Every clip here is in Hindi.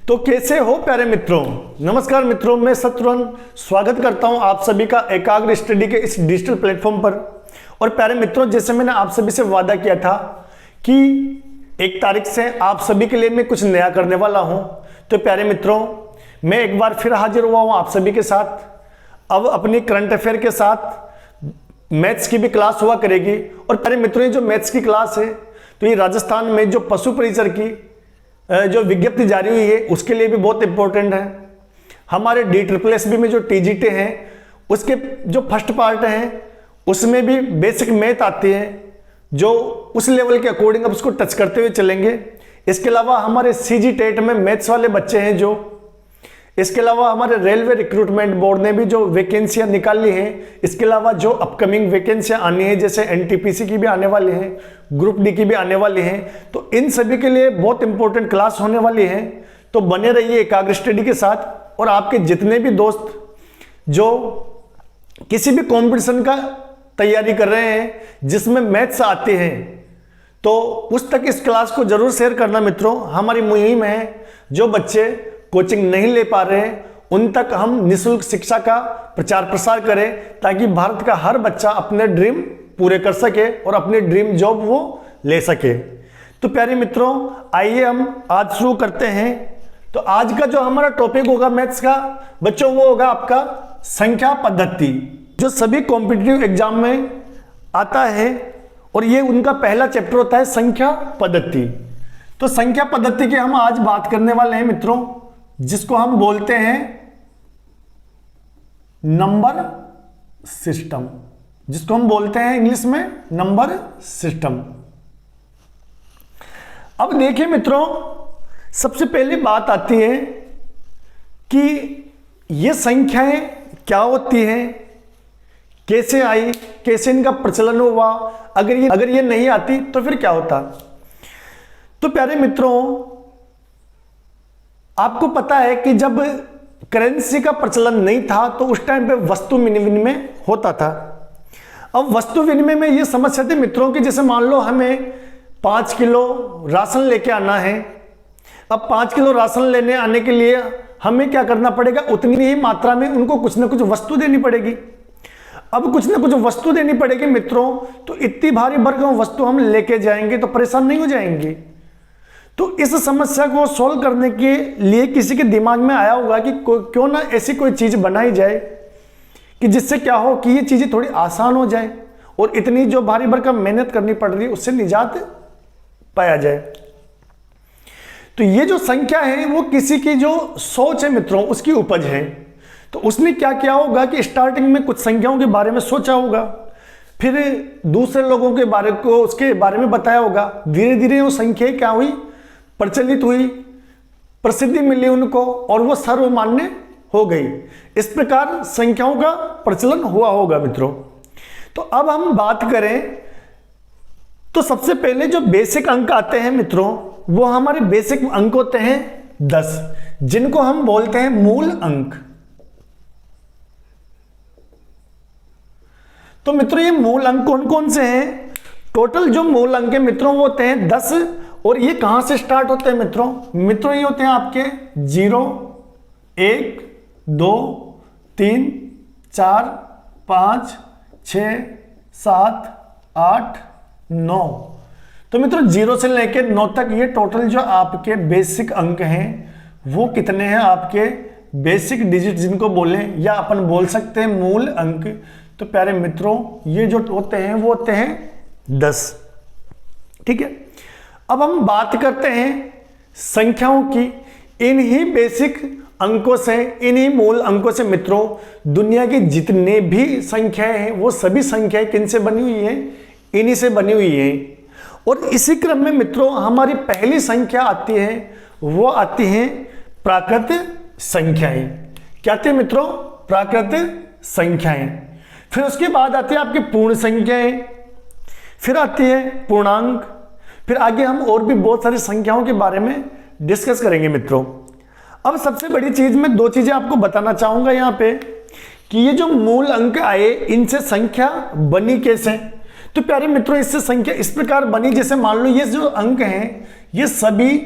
तो कैसे हो प्यारे मित्रों। नमस्कार मित्रों, मैं शत्रुघ्न स्वागत करता हूं आप सभी का एकाग्र स्टडी के इस डिजिटल प्लेटफॉर्म पर। और प्यारे मित्रों, जैसे मैंने आप सभी से वादा किया था कि 1 तारीख से आप सभी के लिए मैं कुछ नया करने वाला हूं, तो प्यारे मित्रों मैं एक बार फिर हाजिर हुआ हूं आप सभी के साथ। अब अपनी करंट अफेयर के साथ मैथ्स की भी क्लास हुआ करेगी। और प्यारे मित्रों, ये जो मैथ्स की क्लास है तो ये राजस्थान में जो पशु परिचर की जो विज्ञप्ति जारी हुई है उसके लिए भी बहुत इंपॉर्टेंट है। हमारे DSSB में जो TGT हैं उसके जो फर्स्ट पार्ट हैं उसमें भी बेसिक मैथ आती है, जो उस लेवल के अकॉर्डिंग अब उसको टच करते हुए चलेंगे। इसके अलावा हमारे CG टेट में मैथ्स वाले बच्चे हैं जो, इसके अलावा हमारे रेलवे रिक्रूटमेंट बोर्ड ने भी जो वैकेंसियां निकाली हैं, इसके अलावा जो अपकमिंग वैकेंसियां आनी है जैसे NTPC की भी आने वाली हैं, ग्रुप D की भी आने वाली हैं, तो इन सभी के लिए बहुत इंपॉर्टेंट क्लास होने वाली है। तो बने रहिए एकाग्र स्टडी के साथ। और आपके जितने भी दोस्त जो किसी भी कॉम्पिटिशन का तैयारी कर रहे हैं जिसमें मैथ्स आते हैं, तो उस तक इस क्लास को जरूर शेयर करना मित्रों। हमारी मुहिम है जो बच्चे कोचिंग नहीं ले पा रहे हैं उन तक हम निःशुल्क शिक्षा का प्रचार प्रसार करें, ताकि भारत का हर बच्चा अपने ड्रीम पूरे कर सके और अपनी ड्रीम जॉब वो ले सके। तो प्यारे मित्रों आइए हम आज शुरू करते हैं। तो आज का जो हमारा टॉपिक होगा मैथ्स का बच्चों, वो होगा आपका संख्या पद्धति, जो सभी कॉम्पिटिटिव एग्जाम में आता है और ये उनका पहला चैप्टर होता है संख्या पद्धति। तो संख्या पद्धति की हम आज बात करने वाले हैं मित्रों, जिसको हम बोलते हैं नंबर सिस्टम, जिसको हम बोलते हैं इंग्लिश में नंबर सिस्टम। अब देखिए मित्रों, सबसे पहली बात आती है कि ये संख्याएं क्या होती हैं, कैसे आई, कैसे इनका प्रचलन हुआ, अगर ये नहीं आती तो फिर क्या होता। तो प्यारे मित्रों आपको पता है कि जब करेंसी का प्रचलन नहीं था तो उस टाइम पे वस्तु विनिमय होता था। अब वस्तु विनिमय में ये समस्या थी मित्रों कि जैसे मान लो हमें 5 किलो राशन लेके आना है। अब 5 किलो राशन लेने आने के लिए हमें क्या करना पड़ेगा, उतनी ही मात्रा में उनको कुछ ना कुछ वस्तु देनी पड़ेगी। अब कुछ ना कुछ वस्तु देनी पड़ेगी मित्रों, तो इतनी भारी भरकम वस्तु हम लेके जाएंगे तो परेशान नहीं हो जाएंगे। तो इस समस्या को सॉल्व करने के लिए किसी के दिमाग में आया होगा कि क्यों ना ऐसी कोई चीज बनाई जाए कि जिससे क्या हो कि ये चीजें थोड़ी आसान हो जाए और इतनी जो भारी भरकम मेहनत करनी पड़ रही है उससे निजात पाया जाए। तो ये जो संख्या है वो किसी की जो सोच है मित्रों उसकी उपज है। तो उसने क्या किया होगा कि स्टार्टिंग में कुछ संख्याओं के बारे में सोचा होगा, फिर दूसरे लोगों के बारे को उसके बारे में बताया होगा, धीरे धीरे वो संख्या क्या हुई, प्रचलित हुई, प्रसिद्धि मिली उनको और वो सर्वमान्य हो गई। इस प्रकार संख्याओं का प्रचलन हुआ होगा मित्रों। तो अब हम बात करें तो सबसे पहले जो बेसिक अंक आते हैं मित्रों, वो हमारे बेसिक अंक होते हैं 10, जिनको हम बोलते हैं मूल अंक। तो मित्रों ये मूल अंक कौन कौन से हैं? टोटल जो मूल अंक है मित्रों वो होते हैं 10। और ये कहां से स्टार्ट होते हैं मित्रों ये होते हैं आपके 0, 1, 2, 3, 4, 5, 6, 7, 8, 9। तो मित्रों 0 से लेके 9 तक ये टोटल जो आपके बेसिक अंक हैं वो कितने हैं, आपके बेसिक डिजिट जिनको बोले या अपन बोल सकते हैं मूल अंक। तो प्यारे मित्रों ये जो होते हैं वो होते हैं 10। ठीक है, अब हम बात करते हैं संख्याओं की। इन्हीं बेसिक अंकों से, इन्हीं मूल अंकों से मित्रों दुनिया की जितने भी संख्याएं हैं वो सभी संख्याएं किन से बनी हुई हैं, इन्हीं से बनी हुई हैं। और इसी क्रम में मित्रों हमारी पहली संख्या आती है, वो आती हैं प्राकृत संख्याएं। क्या आती है मित्रों? प्राकृत संख्याएं। फिर उसके बाद आती है आपकी पूर्ण संख्याएं, फिर आती है पूर्णांक, फिर आगे हम और भी बहुत सारी संख्याओं के बारे में डिस्कस करेंगे मित्रों। अब सबसे बड़ी चीज मैं 2 चीजें आपको बताना चाहूंगा यहाँ पे कि ये जो मूल अंक आए इनसे संख्या बनी कैसे। तो प्यारे मित्रों इससे संख्या इस प्रकार बनी, जैसे मान लो ये जो अंक हैं ये सभी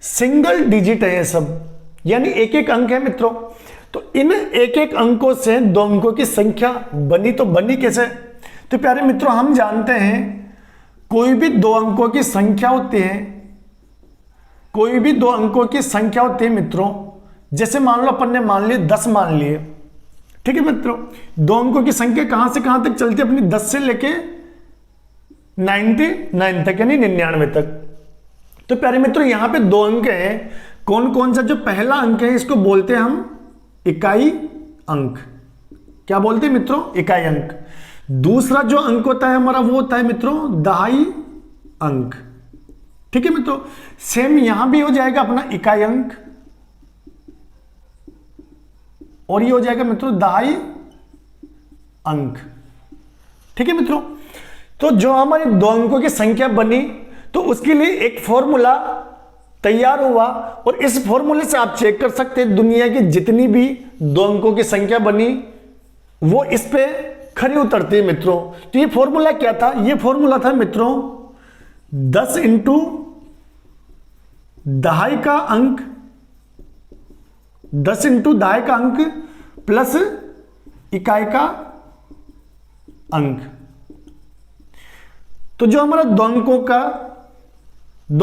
सिंगल डिजिट है, सब यानी एक एक अंक है मित्रों। तो इन एक एक अंकों से दो अंकों की संख्या बनी, तो बनी कैसे? तो प्यारे मित्रों हम जानते हैं कोई भी दो अंकों की संख्या होती है, कोई भी दो अंकों की संख्या होती है मित्रों, जैसे मान लो अपन ने मान लिए 10 मान लिए, ठीक है मित्रों। दो अंकों की संख्या कहां से कहां तक चलती है अपनी? 10 से लेके 99 तक, यानी 99 तक। तो प्यारे मित्रों यहां पे दो अंक हैं, कौन कौन सा? जो पहला अंक है इसको बोलते हैं हम इकाई अंक। क्या बोलते हैं मित्रों? इकाई अंक। दूसरा जो अंक होता है हमारा वो होता है मित्रों दहाई अंक, ठीक है मित्रों। सेम यहां भी हो जाएगा अपना इकाई अंक, और ये हो जाएगा मित्रों दहाई अंक, ठीक है मित्रों। तो जो हमारी दो अंकों की संख्या बनी, तो उसके लिए एक फॉर्मूला तैयार हुआ, और इस फॉर्मूले से आप चेक कर सकते हैं दुनिया की जितनी भी दो अंकों की संख्या बनी वो इस पे खरी उतरती है मित्रों। तो ये फॉर्मूला क्या था? ये फॉर्मूला था मित्रों 10 इंटू दहाई का अंक, 10 इंटू दहाई का अंक प्लस इकाई का अंक। तो जो हमारा दो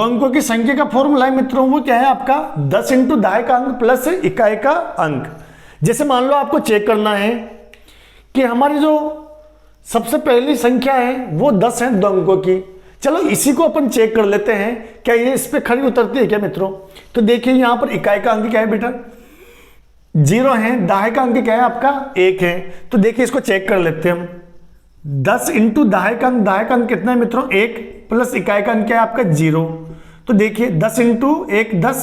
अंकों की संख्या का फॉर्मूला है मित्रों वो क्या है आपका? 10 इंटू दहाई का अंक प्लस इकाई का अंक। जैसे मान लो आपको चेक करना है कि हमारी जो सबसे पहली संख्या है वो 10 है दो अंकों की। चलो इसी को अपन चेक कर लेते हैं, क्या ये इस पे खरी उतरती है क्या मित्रों? तो देखिए यहां पर इकाई का अंक क्या है बेटा? 0 है। दहाई का अंक क्या है आपका? 1 है। तो देखिए इसको चेक कर लेते हैं हम। 10 इंटू दहाई का अंक कितना है मित्रों? 1 प्लस इकाई का अंक क्या है आपका? 0। तो देखिए 10 इंटू 1 10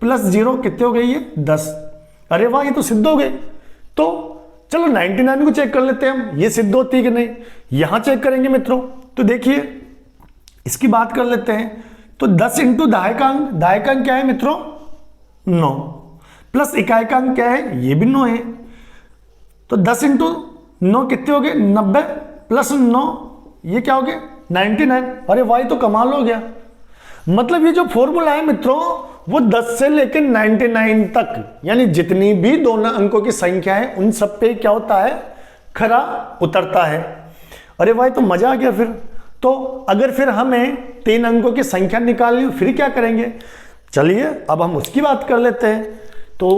प्लस 0 कितने हो गई है? 10। अरे वाह, ये तो सिद्ध हो गए। तो चलो 99 को चेक कर लेते हैं हम, ये सिद्ध होती है कि नहीं, यहां चेक करेंगे मित्रों। तो देखिए इसकी बात कर लेते हैं। तो 10 इंटू दहाई का अंक क्या है मित्रों? 9 प्लस इकाई का अंक क्या है? ये भी 9 है। तो 10 इंटू 9 कितने हो गए? 90 प्लस 9 ये क्या हो गया? 99। अरे भाई तो कमाल हो गया। मतलब ये जो फॉर्मूला है मित्रों वो 10 से लेकर 99 तक, यानी जितनी भी दोनों अंकों की संख्या है उन सब पे क्या होता है? खरा उतरता है। अरे भाई तो मजा आ गया फिर। तो अगर फिर हमें 3 अंकों की संख्या निकालनी हो फिर क्या करेंगे? चलिए अब हम उसकी बात कर लेते हैं। तो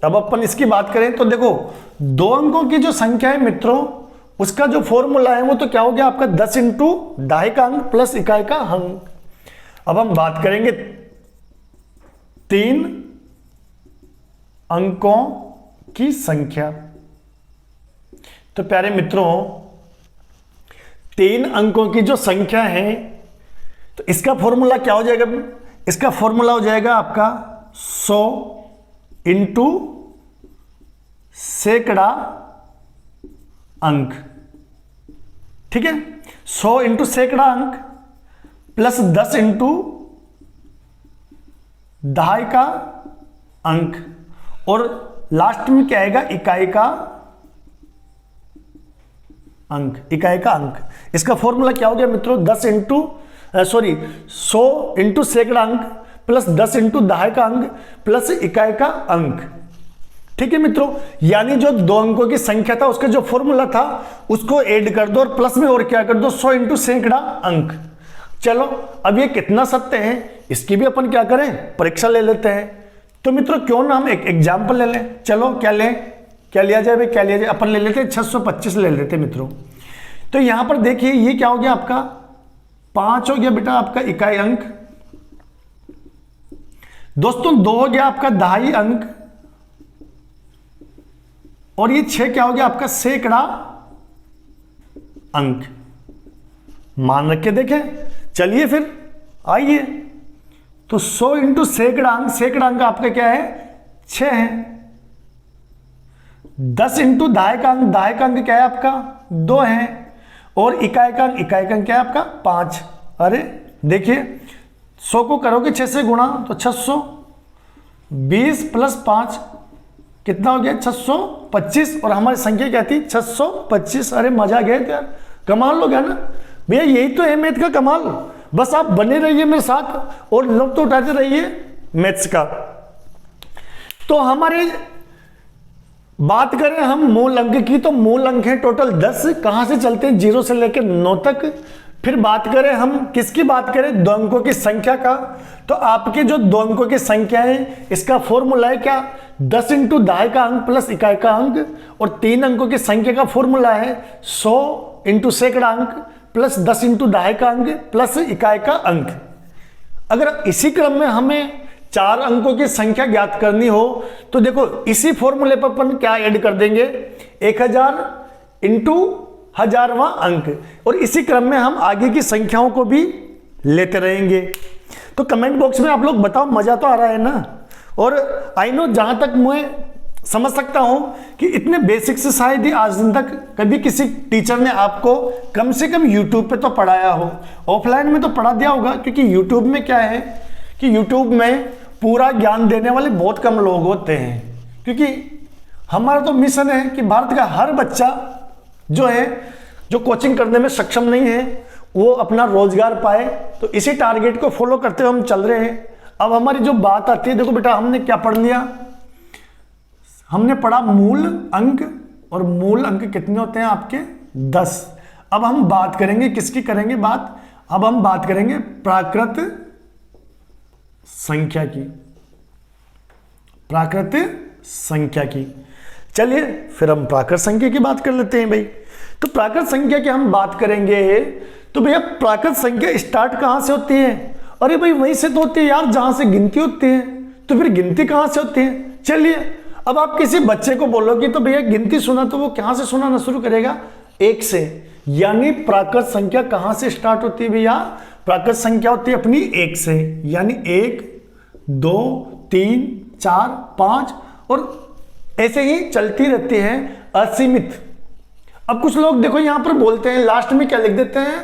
अब अपन इसकी बात करें तो देखो दो अंकों की जो संख्या है मित्रों उसका जो फॉर्मूला है वो तो क्या हो गया आपका? 10 इंटू दहाई का अंक प्लस इकाई का अंक। अब हम बात करेंगे 3 अंकों की संख्या। तो प्यारे मित्रों 3 अंकों की जो संख्या है तो इसका फॉर्मूला क्या हो जाएगा? इसका फॉर्मूला हो जाएगा आपका 100 इंटू सैकड़ा अंक, ठीक है। 100 इंटू सैकड़ा अंक प्लस 10 इंटू दहाई का अंक, और लास्ट में क्या आएगा? इकाई का अंक, इकाई का अंक। इसका फॉर्मूला क्या हो गया मित्रों? 100 इंटू सैकड़ा अंक प्लस 10 इंटू दहाई का अंक प्लस इकाई का अंक, ठीक है मित्रों। यानी जो दो अंकों की संख्या था उसका जो फॉर्मूला था उसको ऐड कर दो और प्लस में और क्या कर दो? 100 इंटू सैकड़ा अंक। चलो अब ये कितना सत्य है इसकी भी अपन क्या करें? परीक्षा ले लेते हैं। तो मित्रों क्यों ना हम एक एग्जाम्पल ले लें। चलो क्या लें? क्या लिया जाए भाई? क्या लिया जाए? अपन ले लेते हैं 625 ले लेते हैं मित्रों। तो यहां पर देखिए ये क्या हो गया आपका? 5 हो गया बेटा आपका इकाई अंक। दोस्तों 2 हो गया आपका दहाई अंक, और ये 6 क्या हो गया आपका? सैकड़ा अंक। मान रख के देखें। चलिए फिर आइए। तो 100 इंटू सैकड़ा अंक आपका क्या है? 6 है। 10 इंटू दहाई का अंक क्या है आपका? 2 है। और इकाई का अंक क्या है आपका? 5। अरे देखिए 100 को करोगे 6 से गुणा तो 620 प्लस 5 कितना हो गया? 625। और हमारी संख्या क्या थी? 625। अरे मजा गया यार, कमाल हो गया ना भैया। यही तो है मैथ का कमाल। बस आप बने रहिए मेरे साथ और लुत्फ तो उठाते रहिए मैथ्स का। तो हमारे बात करें हम मूल अंक की, तो मूल अंक है टोटल 10। कहां से चलते हैं? 0 से लेकर 9 तक। फिर बात करें हम किसकी बात करें? 2 अंकों की संख्या का। तो आपके जो 2 अंकों की संख्या है, इसका फॉर्मूला है क्या? 10 इंटू दहाई का अंक प्लस इकाई का अंक। और 3 अंकों की संख्या का फॉर्मूला है 100 इंटू सैकड़ा अंक प्लस 10 इंटू दहाई का अंक प्लस इकाई का अंक। अगर इसी क्रम में हमें 4 अंकों की संख्या ज्ञात करनी हो तो देखो इसी फॉर्मूले पर अपन क्या ऐड कर देंगे? 1000 इंटू 1000वां अंक। और इसी क्रम में हम आगे की संख्याओं को भी लेते रहेंगे। तो कमेंट बॉक्स में आप लोग बताओ, मजा तो आ रहा है ना? और आई नो, जहां तक मैं समझ सकता हूं कि इतने बेसिक से शायद ही आज दिन तक कभी किसी टीचर ने आपको कम से कम यूट्यूब पे तो पढ़ाया हो। ऑफलाइन में तो पढ़ा दिया होगा, क्योंकि यूट्यूब में क्या है कि यूट्यूब में पूरा ज्ञान देने वाले बहुत कम लोग होते हैं। क्योंकि हमारा तो मिशन है कि भारत का हर बच्चा जो है, जो कोचिंग करने में सक्षम नहीं है, वो अपना रोजगार पाए। तो इसी टारगेट को फॉलो करते हुए हम चल रहे हैं। अब हमारी जो बात आती है, देखो बेटा हमने क्या पढ़ लिया? हमने पढ़ा मूल अंक, और मूल अंक कितने होते हैं आपके? 10। अब हम बात करेंगे किसकी करेंगे बात? अब हम बात करेंगे प्राकृत संख्या की। प्राकृत संख्या की। चलिए फिर हम प्राकृत संख्या की बात कर लेते हैं भाई। तो प्राकृत संख्या की हम बात करेंगे, तो भैया प्राकृत संख्या स्टार्ट कहां से होती है? अरे भाई वहीं से तो होती है यार जहां से गिनती होती है। तो फिर गिनती कहां से होती है? चलिए अब आप किसी बच्चे को बोलोगे तो भैया गिनती सुना, तो वो कहां से सुनाना शुरू करेगा? 1 से। यानी प्राकृत संख्या कहां से स्टार्ट होती है भैया? प्राकृत संख्या होती है अपनी 1 से। यानी 1, 2, 3, 4, 5 और ऐसे ही चलती रहती है असीमित। अब कुछ लोग देखो यहां पर बोलते हैं, लास्ट में क्या लिख देते हैं?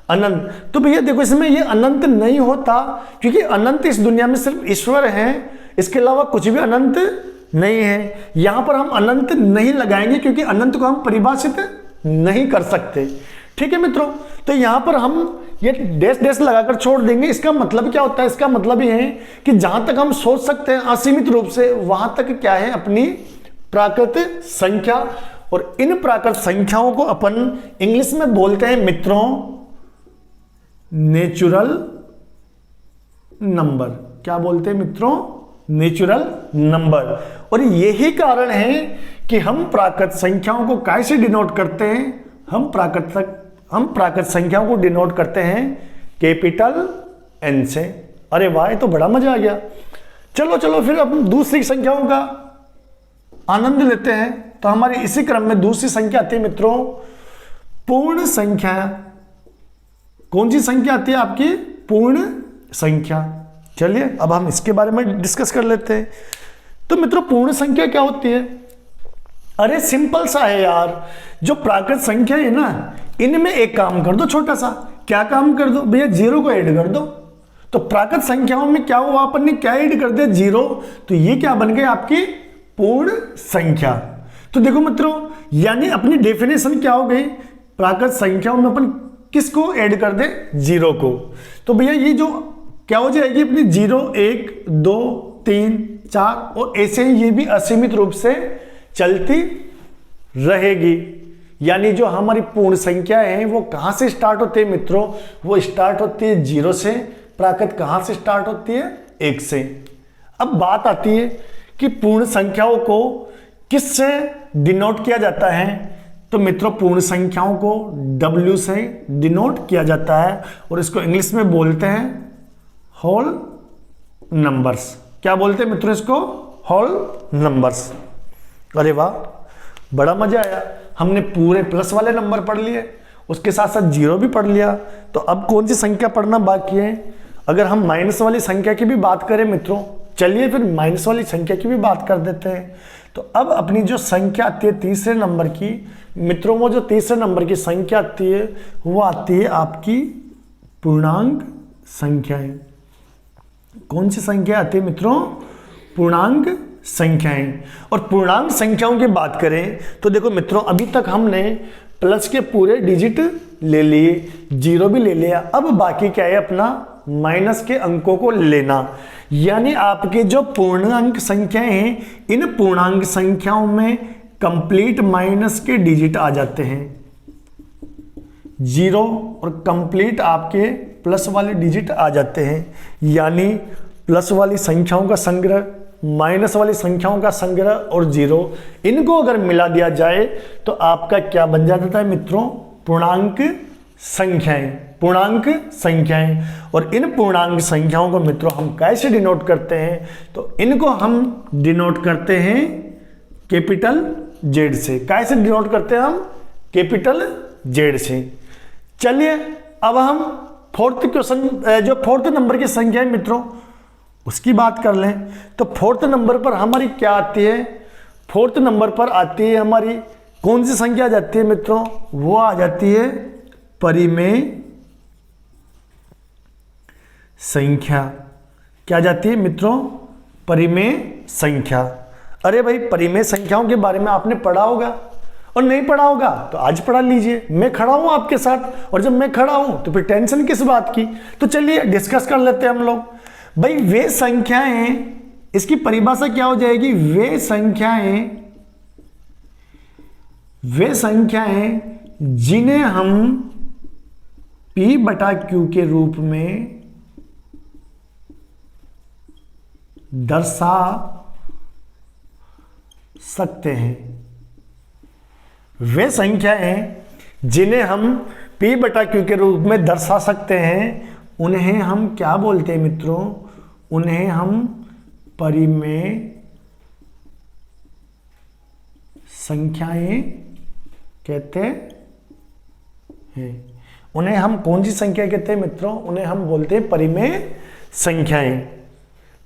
अनंत। तो भैया देखो इसमें ये अनंत नहीं होता, क्योंकि अनंत इस दुनिया में सिर्फ ईश्वर है, इसके अलावा कुछ भी अनंत नहीं है। यहां पर हम अनंत नहीं लगाएंगे, क्योंकि अनंत को हम परिभाषित नहीं कर सकते। ठीक है मित्रों, तो यहां पर हम ये डैश डैश लगाकर छोड़ देंगे। इसका मतलब क्या होता है? इसका मतलब ये है कि जहां तक हम सोच सकते हैं असीमित रूप से, वहां तक क्या है? अपनी प्राकृत संख्या। और इन प्राकृत संख्याओं को अपन इंग्लिश में बोलते हैं मित्रों नेचुरल नंबर। क्या बोलते हैं मित्रों? Natural number. और यही कारण है कि हम प्राकृत संख्याओं को कैसे डिनोट करते हैं? हम प्राकृत संख्याओं को डिनोट करते हैं कैपिटल एन से। अरे वाह, तो बड़ा मजा आ गया। चलो चलो फिर अब दूसरी संख्याओं का आनंद लेते हैं। तो हमारी इसी क्रम में दूसरी संख्या आती है मित्रों पूर्ण संख्या। कौन सी संख्या आती है आपकी? पूर्ण संख्या। चलिए अब हम इसके बारे में डिस्कस कर लेते हैं। तो मित्रों पूर्ण संख्या क्या होती है? अरे सिंपल सा है यार, जो प्राकृत संख्या है ना, इनमें एक काम कर दो छोटा सा। क्या काम कर दो भैया? 0 को ऐड कर दो। तो प्राकृत संख्याओं में क्या हुआ? अपन ने क्या ऐड कर दिया? 0। तो ये क्या बन गई? आपकी पूर्ण संख्या। तो देखो मित्रों, यानी अपनी डेफिनेशन क्या हो गई? प्राकृत संख्याओं में अपन किसको ऐड कर दे? 0 को। तो भैया ये जो क्या हो जाएगी अपनी? 0, 1, 2, 3, 4 और ऐसे ही ये भी असीमित रूप से चलती रहेगी। यानी जो हमारी पूर्ण संख्या है वो कहां से स्टार्ट होती है मित्रों? वो स्टार्ट होती है 0 से। प्राकृत कहां से स्टार्ट होती है? 1 से। अब बात आती है कि पूर्ण संख्याओं को किससे डिनोट किया जाता है? तो मित्रों पूर्ण संख्याओं को W से डिनोट किया जाता है, और इसको इंग्लिश में बोलते हैं होल नंबर्स। क्या बोलते हैं मित्रों इसको? Whole numbers. अरे वाह, बड़ा मजा आया। हमने पूरे प्लस वाले नंबर पढ़ लिए, उसके साथ साथ 0 भी पढ़ लिया। तो अब कौन सी संख्या पढ़ना बाकी है? अगर हम माइनस वाली संख्या की भी बात करें मित्रों, चलिए फिर माइनस वाली संख्या की भी बात कर देते हैं। तो अब अपनी जो संख्या आती है तीसरे नंबर की मित्रों, वो जो तीसरे नंबर की संख्या आती है वो आती है आपकी पूर्णांक संख्याएं। कौन सी संख्या आती है मित्रों? पूर्णांक संख्याएं। और पूर्णांक संख्याओं की बात करें तो देखो मित्रों, अभी तक हमने प्लस के पूरे डिजिट ले लिए, 0 भी ले लिया। अब बाकी क्या है? अपना माइनस के अंकों को लेना, यानी आपके जो पूर्णांक संख्याएं हैं इन पूर्णांक संख्याओं में कंप्लीट माइनस के डिजिट आ जाते हैं, 0 और कंप्लीट आपके प्लस वाले डिजिट आ जाते हैं, यानी प्लस वाली संख्याओं का संग्रह, माइनस वाली संख्याओं का संग्रह और 0, इनको अगर मिला दिया जाए तो आपका क्या बन जाता है मित्रों, पूर्णांक संख्याएं, पूर्णांक संख्याएं। और इन पूर्णांक संख्याओं को मित्रों हम कैसे डिनोट करते हैं, तो इनको हम डिनोट करते हैं कैपिटल जेड से। कैसे डिनोट करते हैं हम, कैपिटल जेड से। चलिए अब हम फोर्थ क्वेश्चन, जो फोर्थ नंबर की संख्या है मित्रों उसकी बात कर लें। तो फोर्थ नंबर पर हमारी क्या आती है, फोर्थ नंबर पर आती है हमारी कौन सी संख्या आ जाती है मित्रों, वो आ जाती है परिमेय संख्या। क्या जाती है मित्रों, परिमेय संख्या। अरे भाई परिमेय संख्याओं के बारे में आपने पढ़ा होगा, और नहीं पढ़ा होगा तो आज पढ़ा लीजिए, मैं खड़ा हूं आपके साथ, और जब मैं खड़ा हूं तो फिर टेंशन किस बात की। तो चलिए डिस्कस कर लेते हैं हम लोग। भाई वे संख्याएं, इसकी परिभाषा क्या हो जाएगी, वे संख्याएं जिन्हें हम P/Q के रूप में दर्शा सकते हैं। वे संख्याएं जिन्हें हम P/Q के रूप में दर्शा सकते हैं उन्हें हम क्या बोलते हैं मित्रों, उन्हें हम परिमेय संख्याएं कहते हैं। उन्हें हम कौन सी संख्या कहते हैं मित्रों, उन्हें हम बोलते हैं परिमेय संख्याएं।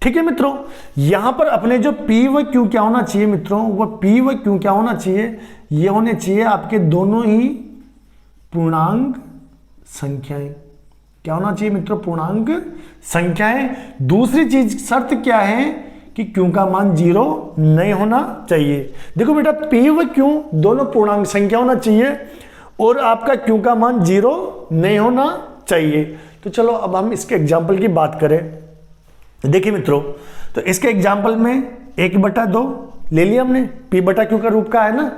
ठीक है मित्रों, यहां पर अपने जो P व Q क्या होना चाहिए मित्रों, वह P व Q क्या होना चाहिए, ये होने चाहिए आपके दोनों ही पूर्णांक संख्याएं। क्या होना चाहिए मित्रों, पूर्णांक संख्याएं। दूसरी चीज शर्त क्या है कि Q का मान 0 नहीं होना चाहिए। देखो बेटा P व Q दोनों पूर्णांक संख्या होना चाहिए और आपका Q का मान 0 नहीं होना चाहिए। तो चलो अब हम इसके एग्जाम्पल की बात करें। देखिए मित्रों, तो इसके एग्जाम्पल में 1/2 ले लिया हमने, P/Q का रूप का है ना,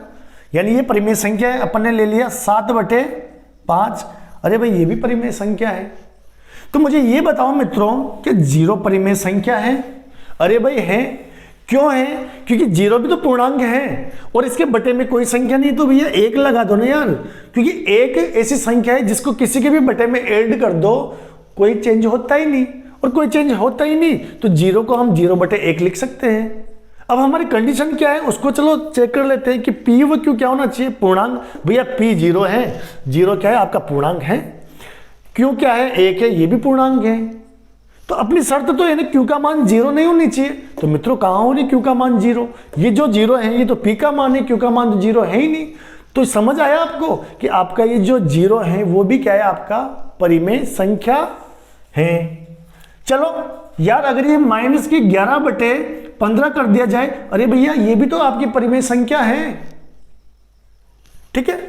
यानी ये परिमेय संख्या है, अपन ने ले लिया 7/5। अरे भाई ये भी परिमेय संख्या है। तो मुझे ये बताओ मित्रों कि 0 परिमेय संख्या है। अरे भाई है, क्यों है, क्योंकि 0 भी तो पूर्णांक है और इसके बटे में कोई संख्या नहीं, तो भैया 1 लगा दो ना यार, क्योंकि 1 ऐसी संख्या है जिसको किसी के भी बटे में ऐड कर दो कोई चेंज होता ही नहीं, और कोई चेंज होता ही नहीं तो 0 को हम 0/1 लिख सकते हैं। अब हमारी कंडीशन क्या है उसको चलो चेक कर लेते हैं कि P व Q क्या होना चाहिए, पूर्णांक। भैया P 0 है, 0 क्या है आपका पूर्णांक है, Q क्या है 1 है, ये भी पूर्णांक है। तो अपनी शर्त तो है ना Q का मान 0 नहीं होनी चाहिए। तो मित्रों कहां हो रही Q का मान 0, ये जो 0 है ये तो P का मान है, Q का मान तो 0 है ही नहीं। तो समझ आया आपको कि आपका ये जो 0 है वो भी क्या है, आपका परिमेय संख्या है। चलो यार अगर ये माइनस की 11/15 कर दिया जाए, अरे भैया ये भी तो आपकी परिमेय संख्या है। ठीक है,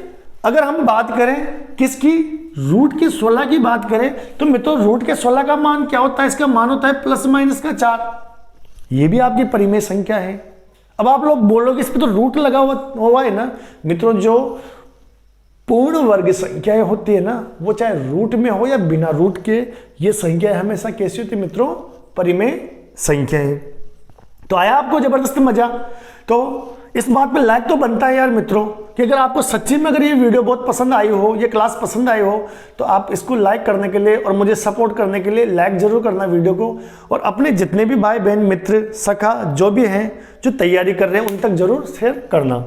अगर हम बात करें किसकी, रूट की 16 की बात करें, तो मित्रों रूट के 16 का मान क्या होता है, इसका मान होता है +- 4। ये भी आपकी परिमेय संख्या है। अब आप लोग बोलोगे इस पर तो रूट लगा हुआ है ना। मित्रों जो पूर्ण वर्ग संख्याएं होती है ना, वो चाहे रूट में हो या बिना रूट के, ये संख्याएं हमेशा कैसी होती है मित्रों, परिमेय संख्याएं। तो आया आपको जबरदस्त मजा। तो इस बात पे लाइक तो बनता है यार मित्रों, कि अगर आपको सच्ची में अगर ये वीडियो बहुत पसंद आई हो, ये क्लास पसंद आई हो, तो आप इसको लाइक करने के लिए और मुझे सपोर्ट करने के लिए लाइक जरूर करना वीडियो को, और अपने जितने भी भाई बहन मित्र सखा जो भी हैं जो तैयारी कर रहे हैं उन तक जरूर शेयर करना।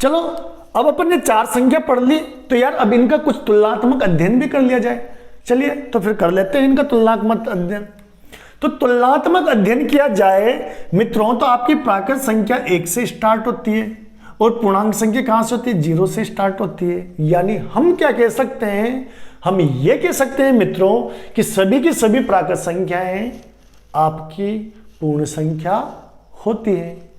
चलो अब अपन ने 4 संख्या पढ़ ली, तो यार अब इनका कुछ तुलनात्मक अध्ययन भी कर लिया जाए। चलिए तो फिर कर लेते हैं इनका तुलनात्मक अध्ययन। तो तुलनात्मक अध्ययन किया जाए मित्रों, तो आपकी प्राकृत संख्या 1 से स्टार्ट होती है और पूर्णांक संख्या कहां से होती है, 0 से स्टार्ट होती है। यानी हम क्या कह सकते हैं, हम ये कह सकते हैं मित्रों कि सभी की सभी प्राकृत संख्याएं आपकी पूर्ण संख्या होती है।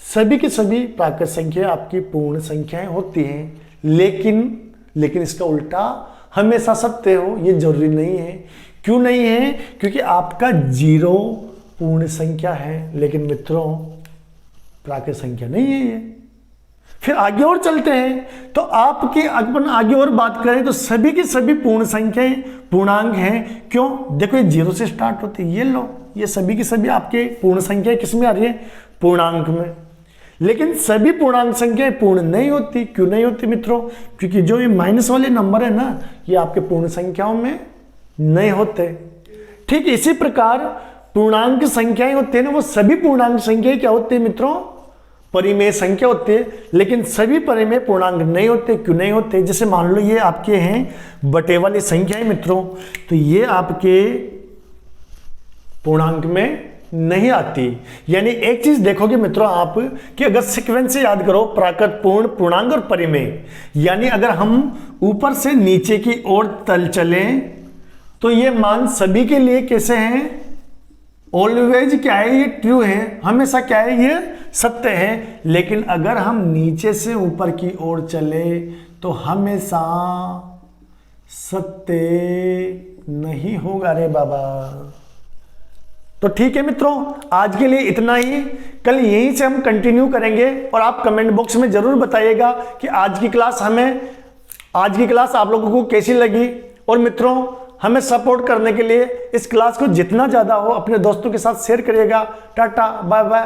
सभी की सभी प्राकृत संख्या आपकी पूर्ण संख्याएं होती हैं। लेकिन इसका उल्टा हमेशा सत्य हो ये जरूरी नहीं है, क्यों नहीं है? क्योंकि आपका 0 पूर्ण संख्या है, लेकिन मित्रों प्राकृत संख्या नहीं है ये। फिर आगे और चलते हैं तो आपके अपन आगे और बात करें तो सभी की सभी पूर्ण संख्याएं पूर्णांक हैं। क्यों? देखो ये 0 से स्टार्ट होती है, ये लो, ये सभी की सभी आपके पूर्ण संख्याएं किस में आ रही है? पूर्णांक में। लेकिन सभी पूर्णांक संख्याएं पूर्ण नहीं होती। क्यों नहीं होती मित्रों? क्योंकि जो ये माइनस वाले नंबर है ना, ये आपके पूर्ण संख्याओं में नहीं होते। ठीक इसी प्रकार पूर्णांक संख्याएं होती है ना, वो सभी पूर्णांक संख्याएं क्या होती है मित्रों? परिमेय संख्या होती है। लेकिन सभी परिमेय पूर्णांक नहीं होते। क्यों नहीं होते? जैसे मान लो ये आपके हैं बटे वाली संख्याएं मित्रों, तो ये आपके पूर्णांक में नहीं आती। यानी एक चीज देखोगे मित्रों आप कि अगर सीक्वेंस से याद करो प्राकृत, पूर्ण, पूर्णांक और परिमेय, यानी अगर हम ऊपर से नीचे की ओर तल चलें तो ये मान सभी के लिए कैसे हैं? ऑलवेज क्या है? ये ट्रू है, हमेशा क्या है? ये सत्य है। लेकिन अगर हम नीचे से ऊपर की ओर चले तो हमेशा सत्य नहीं होगा रे बाबा। तो ठीक है मित्रों, आज के लिए इतना ही। कल यहीं से हम कंटिन्यू करेंगे और आप कमेंट बॉक्स में जरूर बताइएगा कि आज की क्लास आप लोगों को कैसी लगी। और मित्रों हमें सपोर्ट करने के लिए इस क्लास को जितना ज़्यादा हो अपने दोस्तों के साथ शेयर करिएगा। Tata bye bye.